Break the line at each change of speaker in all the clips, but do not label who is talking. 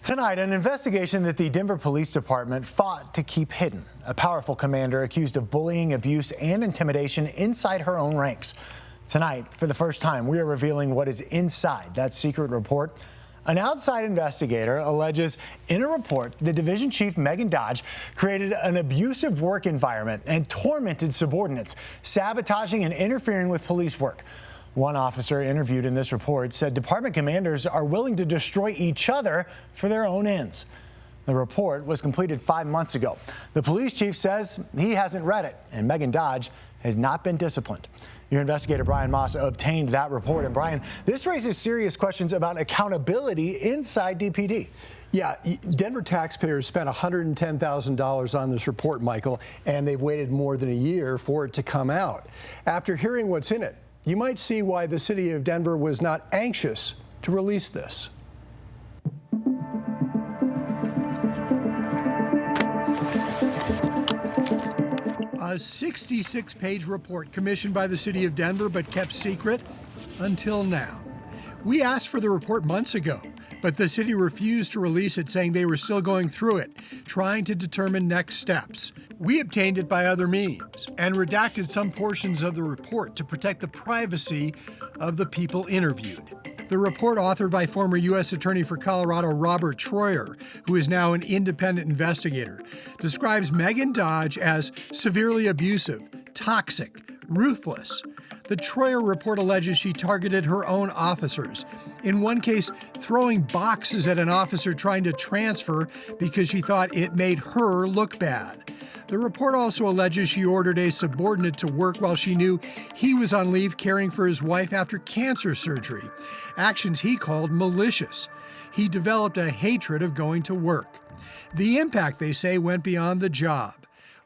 Tonight, an investigation that the Denver Police Department fought to keep hidden. A powerful commander accused of bullying, abuse, and intimidation inside her own ranks. Tonight, for the first time, we are revealing what is inside that secret report. An outside investigator alleges in a report that Division Chief Megan Dodge created an abusive work environment and tormented subordinates, sabotaging and interfering with police work. One officer interviewed in this report said department commanders are willing to destroy each other for their own ends. The report was completed 5 months ago. The police chief says he hasn't read it, and Megan Dodge has not been disciplined. Your investigator Brian Moss obtained that report. And Brian, this raises serious questions about accountability inside DPD.
Yeah, Denver taxpayers spent $110,000 on this report, Michael, and they've waited more than a year for it to come out. After hearing what's in it, you might see why the city of Denver was not anxious to release this. A 66-page report commissioned by the city of Denver but kept secret until now. We asked for the report months ago, but the city refused to release it, saying they were still going through it, trying to determine next steps. We obtained it by other means and redacted some portions of the report to protect the privacy of the people interviewed. The report, authored by former U.S. Attorney for Colorado Robert Troyer, who is now an independent investigator, describes Megan Dodge as severely abusive, toxic, ruthless. The Troyer report alleges she targeted her own officers, in one case throwing boxes at an officer trying to transfer because she thought it made her look bad. The report also alleges she ordered a subordinate to work while she knew he was on leave caring for his wife after cancer surgery, actions he called malicious. He developed a hatred of going to work. The impact, they say, went beyond the job.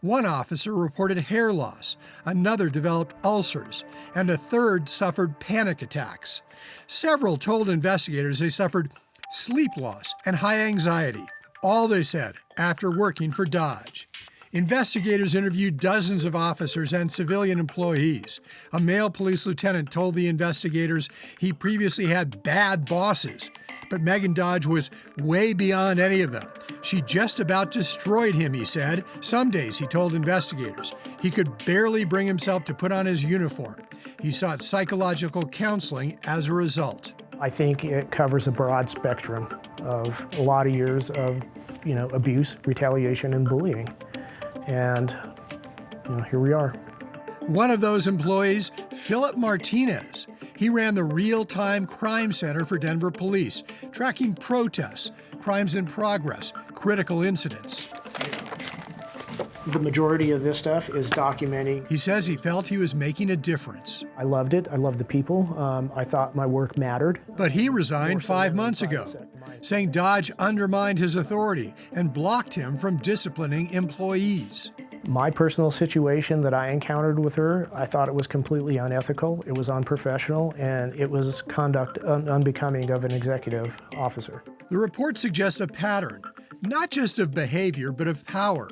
One officer reported hair loss, another developed ulcers, and a third suffered panic attacks. Several told investigators they suffered sleep loss and high anxiety, all, they said, after working for Dodge. Investigators interviewed dozens of officers and civilian employees. A male police lieutenant told the investigators he previously had bad bosses, but Megan Dodge was way beyond any of them. She just about destroyed him, he said. Some days, he told investigators, he could barely bring himself to put on his uniform. He sought psychological counseling as a result.
I think it covers a broad spectrum of a lot of years of, abuse, retaliation, and bullying. And, here we are.
One of those employees, Philip Martinez. He ran the real-time crime center for Denver police, tracking protests, crimes in progress, critical incidents.
The majority of this stuff is documenting.
He says he felt he was making a difference.
I loved it. I loved the people. I thought my work mattered.
But he resigned 5 months ago, saying Dodge undermined his authority and blocked him from disciplining employees.
My personal situation that I encountered with her, I thought it was completely unethical, it was unprofessional, and it was conduct unbecoming of an executive officer.
The report suggests a pattern, not just of behavior, but of power.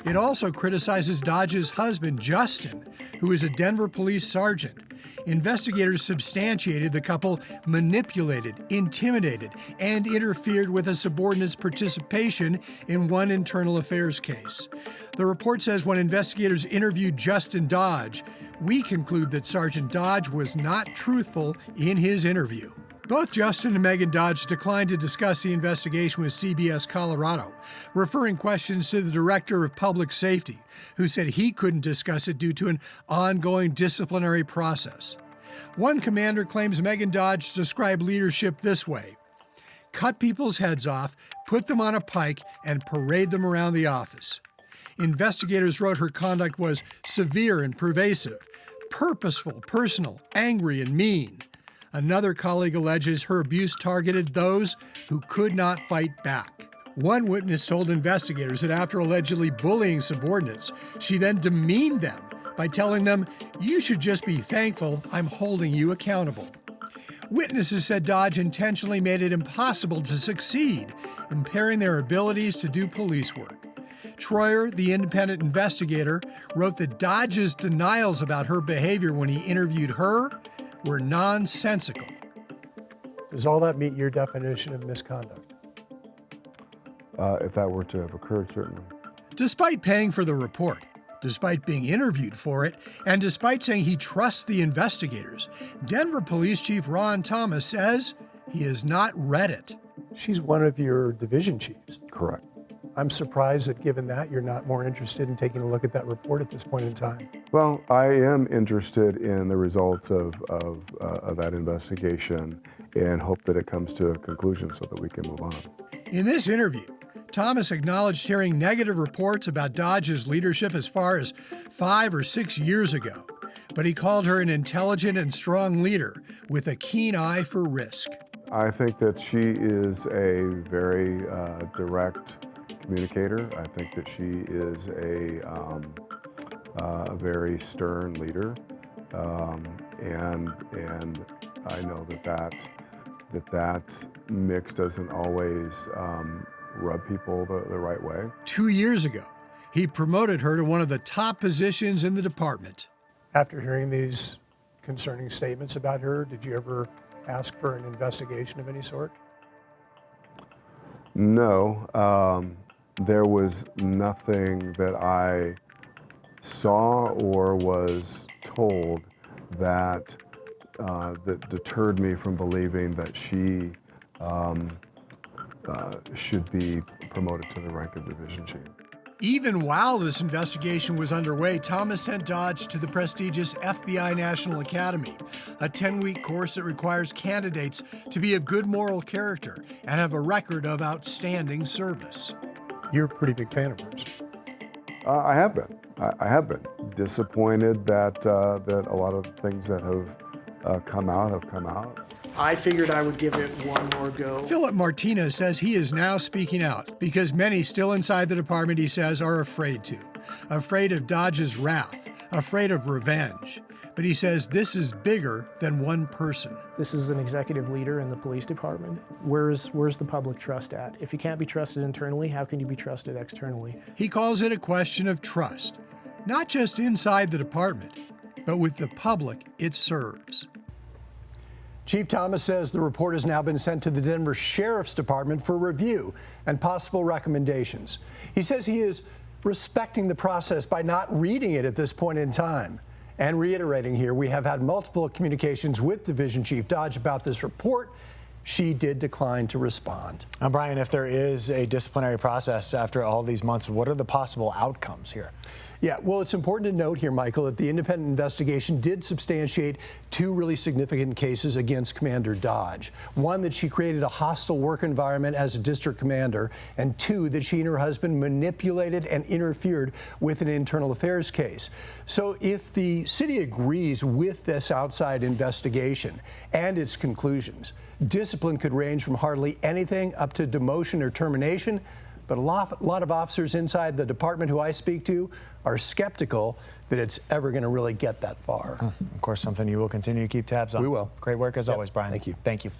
It also criticizes Dodge's husband, Justin, who is a Denver police sergeant. Investigators substantiated the couple manipulated, intimidated, and interfered with a subordinate's participation in one internal affairs case. The report says when investigators interviewed Justin Dodge, we conclude that Sergeant Dodge was not truthful in his interview. Both Justin and Megan Dodge declined to discuss the investigation with CBS Colorado, referring questions to the Director of Public Safety, who said he couldn't discuss it due to an ongoing disciplinary process. One commander claims Megan Dodge described leadership this way: cut people's heads off, put them on a pike, and parade them around the office. Investigators wrote her conduct was severe and pervasive, purposeful, personal, angry, and mean. Another colleague alleges her abuse targeted those who could not fight back. One witness told investigators that after allegedly bullying subordinates, she then demeaned them by telling them, "You should just be thankful I'm holding you accountable." Witnesses said Dodge intentionally made it impossible to succeed, impairing their abilities to do police work. Troyer, the independent investigator, wrote that Dodge's denials about her behavior when he interviewed her were nonsensical.
Does all that meet your definition of misconduct? if that were to have occurred, certainly.
Despite paying for the report, despite being interviewed for it, and despite saying he trusts the investigators, Denver Police Chief Ron Thomas says he has not read it.
She's one of your division chiefs.
Correct.
I'm surprised that given that you're not more interested in taking a look at that report at this point in time.
Well, I am interested in the results of that investigation and hope that it comes to a conclusion so that we can move on.
In this interview, Thomas acknowledged hearing negative reports about Dodge's leadership as far as 5 or 6 years ago, but he called her an intelligent and strong leader with a keen eye for risk.
I think that she is a very direct communicator. I think that she is a very stern leader, and I know that mix doesn't always rub people the right way.
2 years ago, he promoted her to one of the top positions in the department.
After hearing these concerning statements about her, did you ever ask for an investigation of any sort?
No, there was nothing that I saw or was told that that deterred me from believing that she should be promoted to the rank of division chief.
Even while this investigation was underway, Thomas sent Dodge to the prestigious FBI National Academy, a 10-week course that requires candidates to be of good moral character and have a record of outstanding service.
You're a pretty big fan of hers.
I have been. I have been disappointed that that a lot of the things that have come out.
I figured I would give it one more go.
Philip Martinez says he is now speaking out because many still inside the department, he says, are afraid of Dodge's wrath, afraid of revenge. But he says this is bigger than one person.
This is an executive leader in the police department. Where's the public trust at? If you can't be trusted internally, how can you be trusted externally?
He calls it a question of trust, not just inside the department, but with the public it serves.
Chief Thomas says the report has now been sent to the Denver Sheriff's Department for review and possible recommendations. He says he is respecting the process by not reading it at this point in time. And reiterating here, we have had multiple communications with Division Chief Dodge about this report. She did decline to respond.
Now, Brian, if there is a disciplinary process after all these months, what are the possible outcomes here?
Yeah, well, it's important to note here, Michael, that the independent investigation did substantiate 2 really significant cases against Commander Dodge. 1, that she created a hostile work environment as a district commander, and 2, that she and her husband manipulated and interfered with an internal affairs case. So if the city agrees with this outside investigation and its conclusions, discipline could range from hardly anything up to demotion or termination. But a lot of officers inside the department who I speak to are skeptical that it's ever going to really get that far.
Of course, something you will continue to keep tabs on.
We will.
Great work as always, Brian.
Thank you.
Thank you.